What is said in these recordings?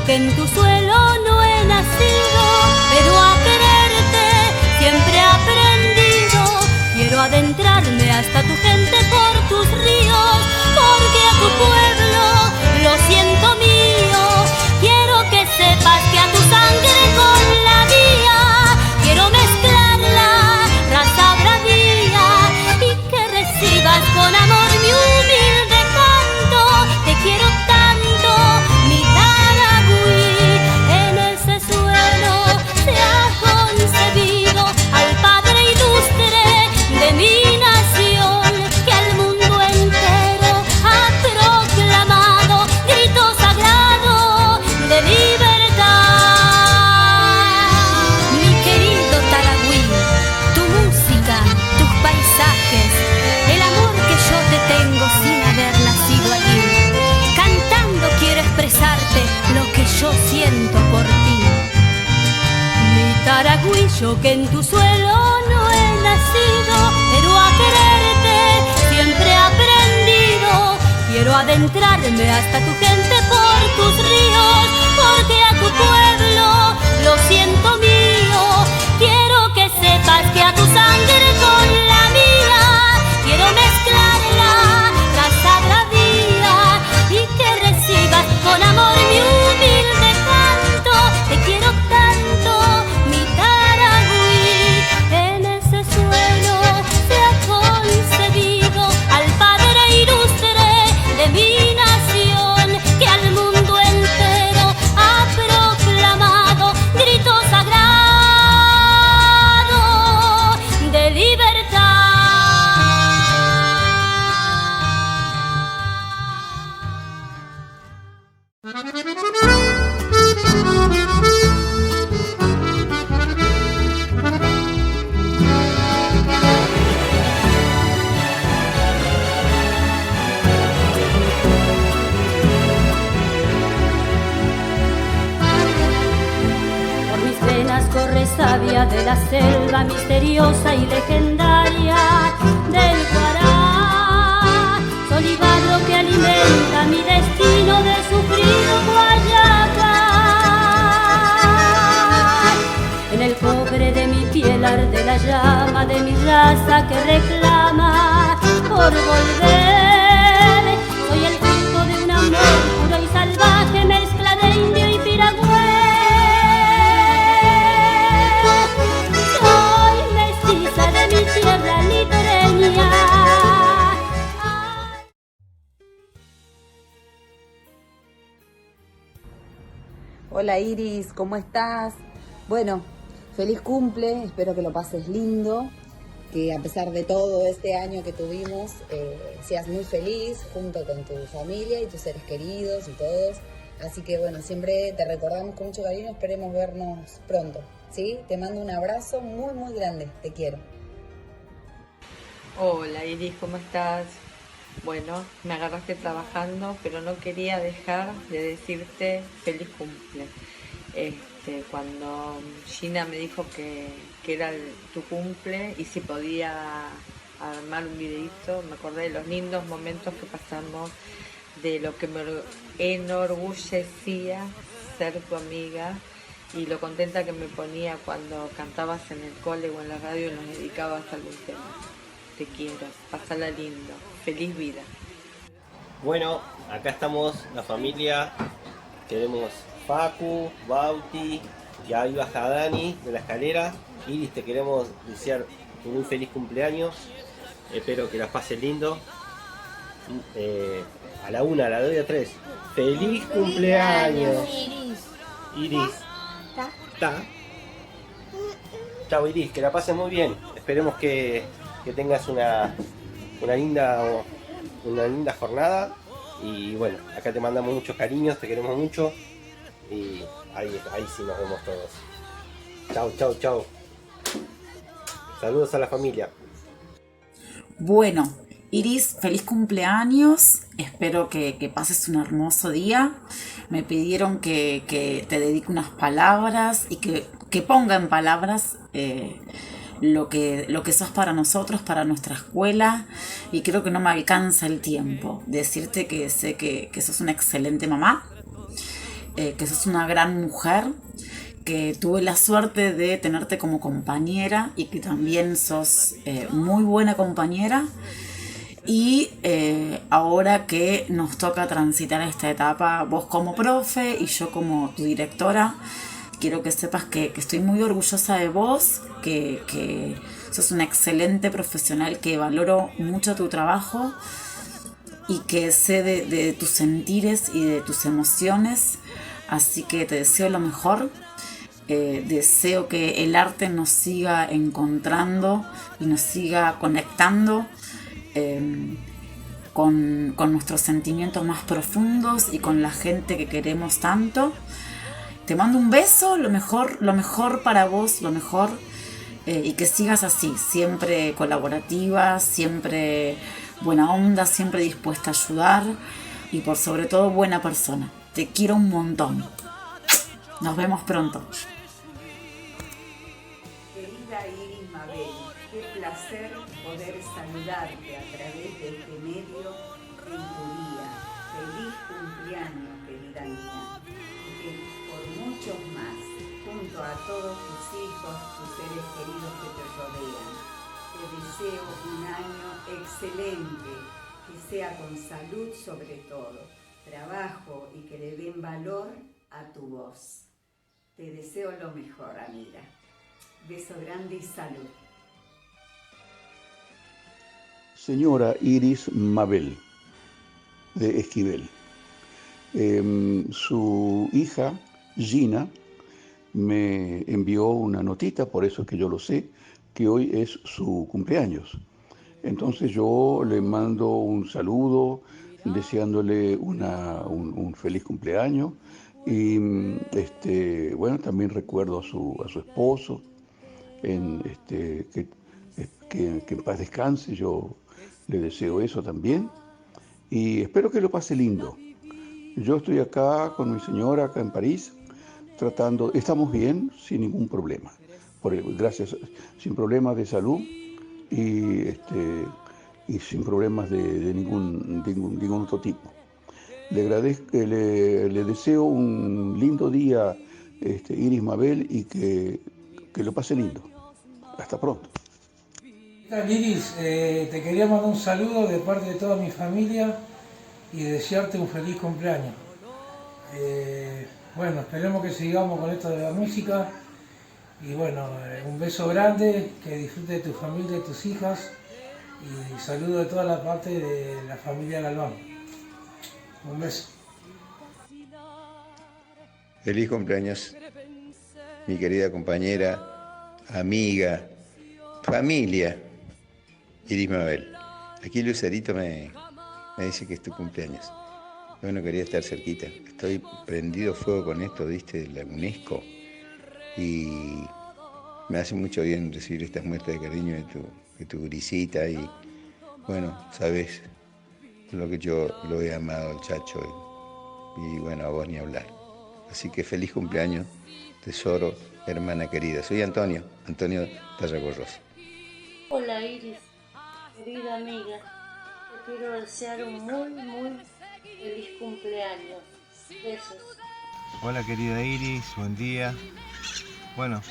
que en tu suelo no he nacido, pero a quererte siempre he aprendido. Quiero adentrarme hasta tu gente por tus ríos, porque a tu pueblo lo siento mío. Quiero que sepas que a tu sangre con la mía quiero mezclarla, raza bravía, y que recibas con amor mi humilde canto. Te quiero tanto, mi Taragüí. En ese suelo se ha concebido al Padre ilustre de mi nación, que al mundo entero ha proclamado grito sagrado de libertad. Mi querido Taragüí, tu música, tus paisajes, el amor que yo te tengo sin haber nacido allí. Cantando quiero expresarte lo que yo siento por ti. Mi Taragüí, yo que en tu suelo no he nacido, pero a quererte siempre he aprendido. Quiero adentrarme hasta tu gente por tus ríos, porque a tu pueblo lo siento mío. Quiero que sepas que a tu sangre con la mía quiero mezclarla, raza bravía, y que recibas con amor mi humilde canto. Te quiero tanto, mi Taragüí. En ese suelo se ha concebido al Padre ilustre de mi nación, que al mundo entero ha proclamado grito sagrado de libertad. Por mis venas corre savia de la selva misteriosa y legendaria del Guará, sol y barro que alimenta mi destino de sufrido Guayacán. En el cobre de mi piel arde la llama de mi raza que reclama por volver. Soy el fruto de un amor puro y salvaje, mezcla de indio y piragüés. Soy mestiza de mi tierra litorreña. Hola Iris, ¿cómo estás? Bueno, feliz cumple, espero que lo pases lindo, que a pesar de todo este año que tuvimos, seas muy feliz junto con tu familia y tus seres queridos y todos. Así que bueno, siempre te recordamos con mucho cariño, esperemos vernos pronto, ¿sí? Te mando un abrazo muy muy grande, te quiero. Hola Iris, ¿cómo estás? Bueno, me agarraste trabajando, pero no quería dejar de decirte feliz cumple. Cuando Gina me dijo que era tu cumple y si podía armar un videíto, me acordé de los lindos momentos que pasamos, de lo que me enorgullecía ser tu amiga y lo contenta que me ponía cuando cantabas en el cole o en la radio y nos dedicabas a algún tema. Te quiero, pasala lindo, feliz vida. Bueno, acá estamos la familia, tenemos Facu, Bauti, y ahí baja Dani de la escalera. Iris, te queremos desear un muy feliz cumpleaños, espero que la pases lindo. A la 1, a la 2 y a 3. ¡Feliz cumpleaños! Iris. ¿Está? Chao Iris, que la pases muy bien. Esperemos que tengas una linda jornada. Y bueno, acá te mandamos muchos cariños, te queremos mucho. Y ahí sí nos vemos todos. Chao, chao, chao. Saludos a la familia. Bueno, Iris, feliz cumpleaños. Espero que pases un hermoso día. Me pidieron que te dedique unas palabras y que ponga en palabras lo que sos para nosotros, para nuestra escuela, y creo que no me alcanza el tiempo. Decirte que sé que sos una excelente mamá, que sos una gran mujer, que tuve la suerte de tenerte como compañera y que también sos muy buena compañera. Y ahora que nos toca transitar esta etapa, vos como profe y yo como tu directora, quiero que sepas que estoy muy orgullosa de vos, que sos una excelente profesional, que valoro mucho tu trabajo y que sé de tus sentires y de tus emociones. Así que te deseo lo mejor. Deseo que el arte nos siga encontrando y nos siga conectando con nuestros sentimientos más profundos y con la gente que queremos tanto. Te mando un beso, lo mejor para vos, lo mejor, y que sigas así, siempre colaborativa, siempre buena onda, siempre dispuesta a ayudar y por sobre todo buena persona. Te quiero un montón. Nos vemos pronto. Querida Iris Mabel, qué placer poder saludarte a través de este medio en tu día. Feliz cumpleaños, querida mía. Y que por muchos más, junto a todos tus hijos, tus seres queridos que te rodean. Te deseo un año excelente, que sea con salud sobre todo, trabajo y que le den valor a tu voz. Te deseo lo mejor, amiga. Beso grande y salud. Señora Iris Mabel, de Esquivel. Su hija, Gina, me envió una notita, por eso es que yo lo sé, que hoy es su cumpleaños. Entonces yo le mando un saludo, deseándole un feliz cumpleaños. Y bueno, también recuerdo a su esposo, que en paz descanse. Yo le deseo eso también y espero que lo pase lindo. Yo estoy acá con mi señora, acá en París, estamos bien, sin ningún problema, gracias, sin problemas de salud y sin problemas de ningún otro tipo. Le agradezco, le deseo un lindo día, Iris Mabel, y que lo pase lindo. Hasta pronto. ¿Qué tal, Iris? Te quería mandar un saludo de parte de toda mi familia y desearte un feliz cumpleaños. Bueno, esperemos que sigamos con esto de la música y bueno, un beso grande, que disfrutes de tu familia y tus hijas y saludo de toda la parte de la familia Galván. Un beso. Feliz cumpleaños, mi querida compañera, amiga, familia, Iris Mabel. Aquí Lucerito me dice que es tu cumpleaños. Yo no quería estar cerquita. Estoy prendido fuego con esto, ¿viste? De la UNESCO. Y me hace mucho bien recibir estas muestras de cariño de tu grisita. Y bueno, sabes lo que yo lo he amado al Chacho. Y bueno, a vos ni hablar. Así que feliz cumpleaños, tesoro, hermana querida. Soy Antonio Tarragorros. Hola Iris, querida amiga. Te quiero desear un muy feliz cumpleaños. Besos. Hola querida Iris, buen día. Bueno,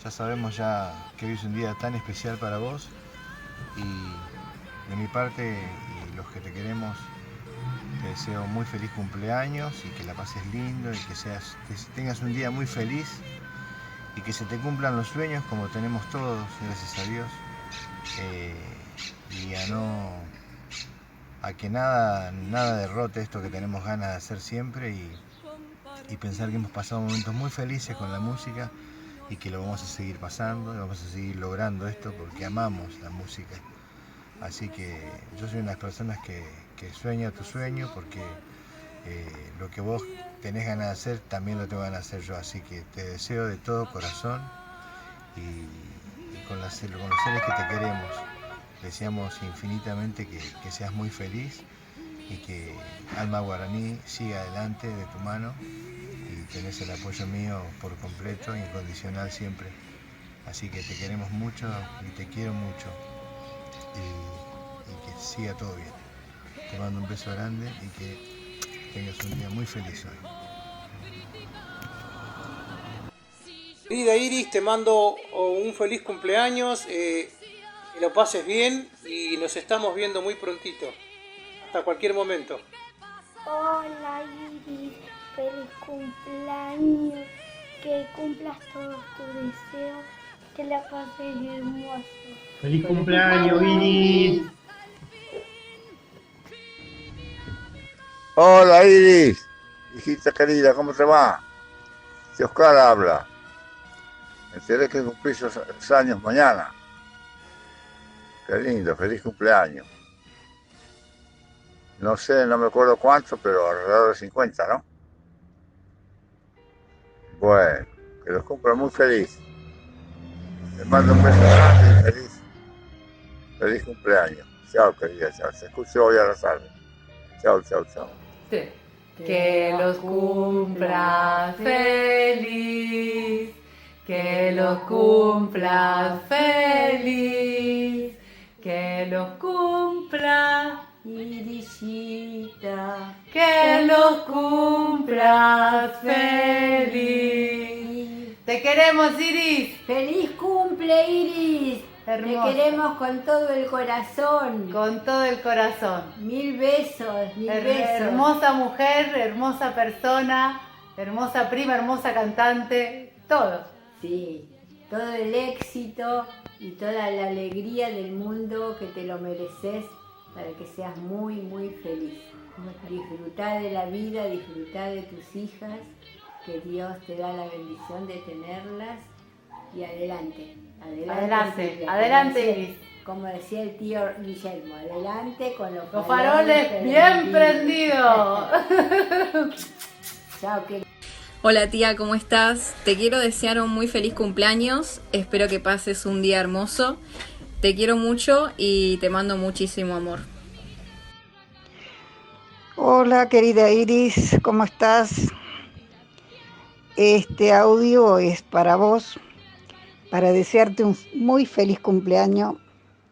ya sabemos que hoy es un día tan especial para vos y de mi parte y los que te queremos te deseo muy feliz cumpleaños y que la pases lindo y que tengas un día muy feliz y que se te cumplan los sueños como tenemos todos, gracias a Dios, y a que nada derrote esto que tenemos ganas de hacer siempre y pensar que hemos pasado momentos muy felices con la música y que lo vamos a seguir pasando y vamos a seguir logrando esto porque amamos la música. Así que yo soy una de las personas que sueña tu sueño porque lo que vos tenés ganas de hacer también lo tengo ganas de hacer yo. Así que te deseo de todo corazón y con los seres que te queremos deseamos infinitamente que seas muy feliz y que Alma Guaraní siga adelante de tu mano y tenés el apoyo mío por completo, incondicional siempre. Así que te queremos mucho y te quiero mucho y que siga todo bien. Te mando un beso grande y que tengas un día muy feliz hoy. Querida Iris, te mando un feliz cumpleaños, que lo pases bien y nos estamos viendo muy prontito. Hasta cualquier momento. Hola Iris, feliz cumpleaños, que cumplas todos tus deseos, que la pases hermoso. ¡Feliz cumpleaños, Iris! Hola Iris, hijita querida, ¿cómo te va? Si Oscar habla. Me enteré que cumplís esos años mañana. Qué lindo, feliz cumpleaños. No sé, no me acuerdo cuánto, pero alrededor de 50, ¿no? Bueno, que los cumpla muy feliz. Les mando un beso grande y feliz cumpleaños. Chao, querida, chao. Se escucha hoy a la tarde. Chao, chao, chao. Sí. Que los cumpla feliz, que los cumpla feliz, que los cumpla Irisita, que los cumpla feliz. Te queremos, Iris. ¡Feliz cumple, Iris! Hermosa. Te queremos con todo el corazón. Con todo el corazón. Mil besos, mil besos. Hermosa mujer, hermosa persona, hermosa prima, hermosa cantante, todo. Sí, todo el éxito y toda la alegría del mundo, que te lo mereces, para que seas muy, muy feliz. Disfrutá de la vida, disfrutá de tus hijas, que Dios te da la bendición de tenerlas, y adelante. Adelante, Silvia, adelante, Iris. Como decía el tío Guillermo, adelante con los faroles bien prendidos. Chao, querida. Hola tía, ¿cómo estás? Te quiero desear un muy feliz cumpleaños, espero que pases un día hermoso, te quiero mucho y te mando muchísimo amor. Hola querida Iris, ¿cómo estás? Este audio es para vos, para desearte un muy feliz cumpleaños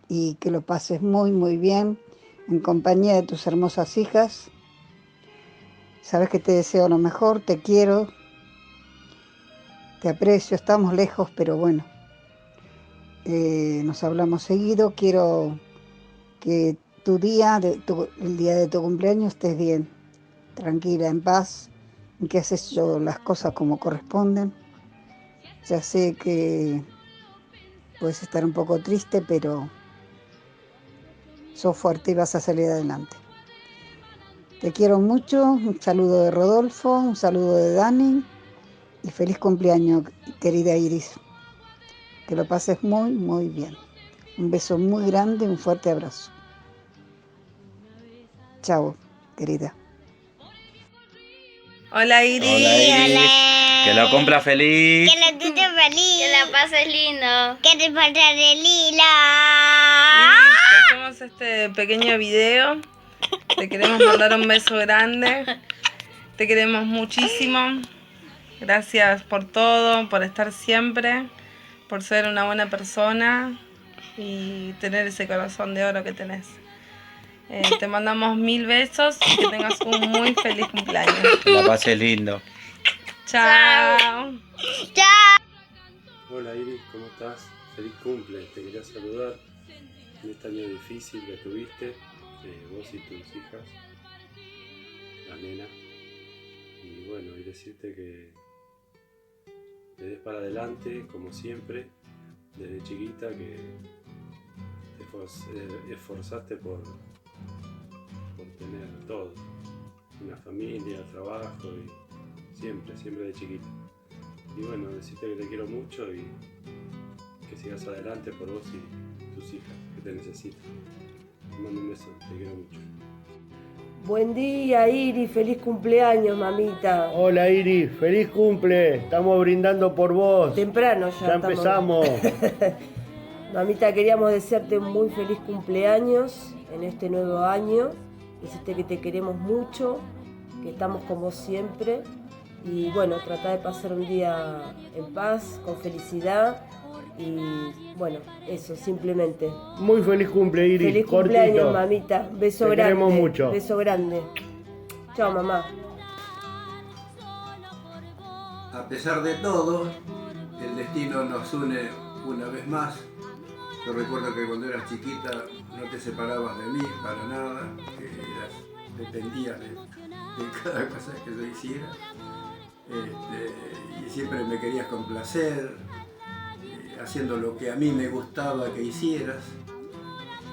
y que lo pases muy muy bien en compañía de tus hermosas hijas. Sabes que te deseo lo mejor, te quiero, te aprecio, estamos lejos, pero bueno, nos hablamos seguido. Quiero que el día de tu cumpleaños estés bien, tranquila, en paz, y que has hecho las cosas como corresponden. Ya sé que puedes estar un poco triste, pero sos fuerte y vas a salir adelante. Te quiero mucho, un saludo de Rodolfo, un saludo de Dani y feliz cumpleaños, querida Iris. Que lo pases muy, muy bien. Un beso muy grande, un fuerte abrazo. Chao, querida. Hola Iris. Hola Iris. Que lo cumpla feliz. Que lo tuyo feliz. Que la pases lindo. Que te falta de lila. Iris, te hacemos este pequeño video. Te queremos mandar un beso grande. Te queremos muchísimo. Gracias por todo, por estar siempre, por ser una buena persona y tener ese corazón de oro que tenés. Te mandamos 1000 besos y que tengas un muy feliz cumpleaños. Que la pases lindo. Chao. Chao. Hola Iris, ¿cómo estás? Feliz cumple. Te quería saludar en este año difícil que tuviste, vos y tus hijas, la nena. Y bueno, y decirte que te des para adelante, como siempre, desde chiquita, que te esforzaste por tener todo, una familia, trabajo y siempre de chiquita. Y bueno, decirte que te quiero mucho y que sigas adelante por vos y tus hijas, que te necesitan. Te mando un beso, te quiero mucho. Buen día Iris, feliz cumpleaños mamita. Hola Iris, feliz cumple, estamos brindando por vos. Temprano ya empezamos. Mamita, queríamos desearte un muy feliz cumpleaños en este nuevo año. Decirte que te queremos mucho, que estamos como siempre. Y bueno, trata de pasar un día en paz, con felicidad. Y bueno, eso, simplemente. Muy feliz cumple, Iris. Feliz cortito. cumpleaños, mamita. Beso te grande. Queremos mucho. Beso grande. Chao, mamá. A pesar de todo, el destino nos une una vez más. Yo recuerdo que cuando eras chiquita no te separabas de mí para nada, que dependías de cada cosa que yo hiciera. Y siempre me querías complacer, haciendo lo que a mí me gustaba que hicieras.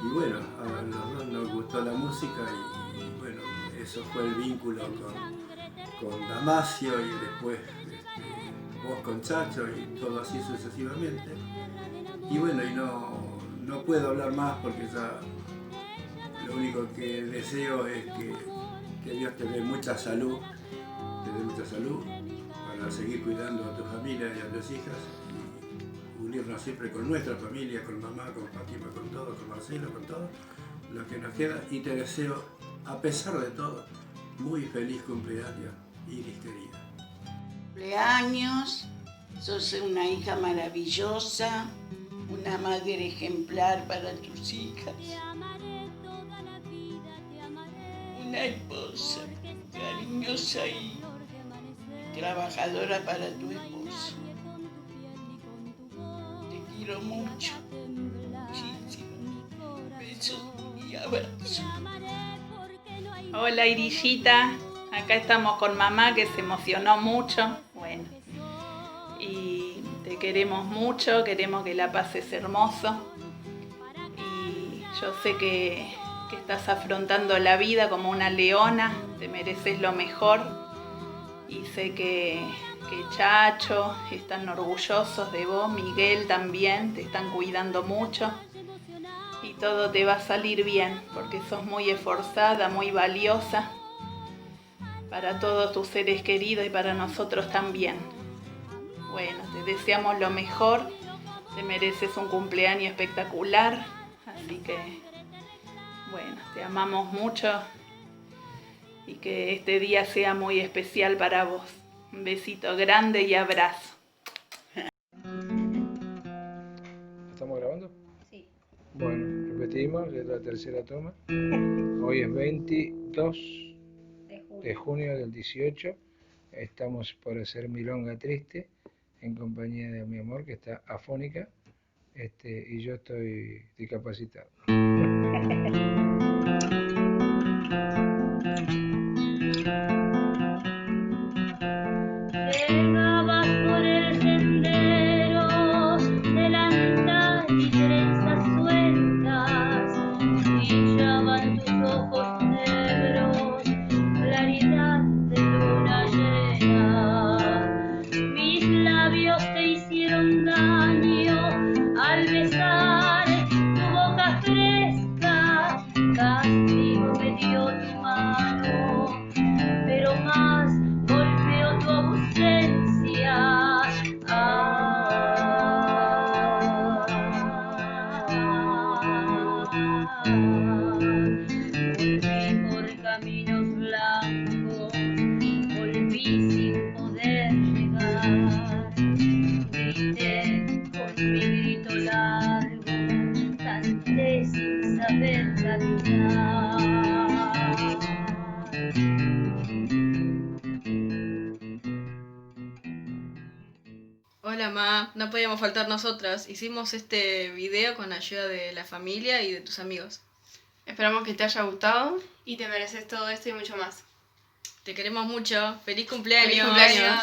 Y bueno, a los dos nos gustó la música y bueno, eso fue el vínculo con Damasio y después vos con Chacho y todo así sucesivamente. Y bueno, y no puedo hablar más porque ya lo único que deseo es que Dios te dé mucha salud, para seguir cuidando a tu familia y a tus hijas y unirnos siempre con nuestra familia, con mamá, con Fátima, con todo, con Marcelo, con todo lo que nos queda. Y te deseo, a pesar de todo, muy feliz cumpleaños, Iris querida. Cumpleaños, sos una hija maravillosa, una madre ejemplar para tus hijas, una esposa cariñosa y trabajadora para tu esposo. Te quiero mucho, muchísimo. Besos y abrazos. Hola Irillita, acá estamos con mamá que se emocionó mucho. Bueno, y te queremos mucho, queremos que la pases hermoso. Y yo sé que estás afrontando la vida como una leona, te mereces lo mejor. Y sé que Chacho están orgullosos de vos, Miguel también, te están cuidando mucho. Y todo te va a salir bien, porque sos muy esforzada, muy valiosa para todos tus seres queridos y para nosotros también. Bueno, te deseamos lo mejor, te mereces un cumpleaños espectacular, así que, bueno, te amamos mucho y que este día sea muy especial para vos. Un besito grande y abrazo. ¿Estamos grabando? Sí. Bueno, repetimos, es la tercera toma. Hoy es 22 de junio del 18. Estamos por hacer Milonga Triste en compañía de mi amor que está afónica y yo estoy discapacitado. Llegabas por el sendero de la y trenzas sueltas, brillaban tus ojos negros, claridad de luna llena. Mis labios te hicieron daño al besar tu boca fresca, castigo me dio tu mano, pero más golpeó tu ausencia. Volví por caminos blancos, volví sin poder llegar. Grité con mi grito largo, canté sin saber cantar. Hola Ma, no podíamos faltar nosotras. Hicimos este video con ayuda de la familia y de tus amigos. Esperamos que te haya gustado y te mereces todo esto y mucho más. Te queremos mucho. ¡Feliz cumpleaños! ¡Feliz cumpleaños!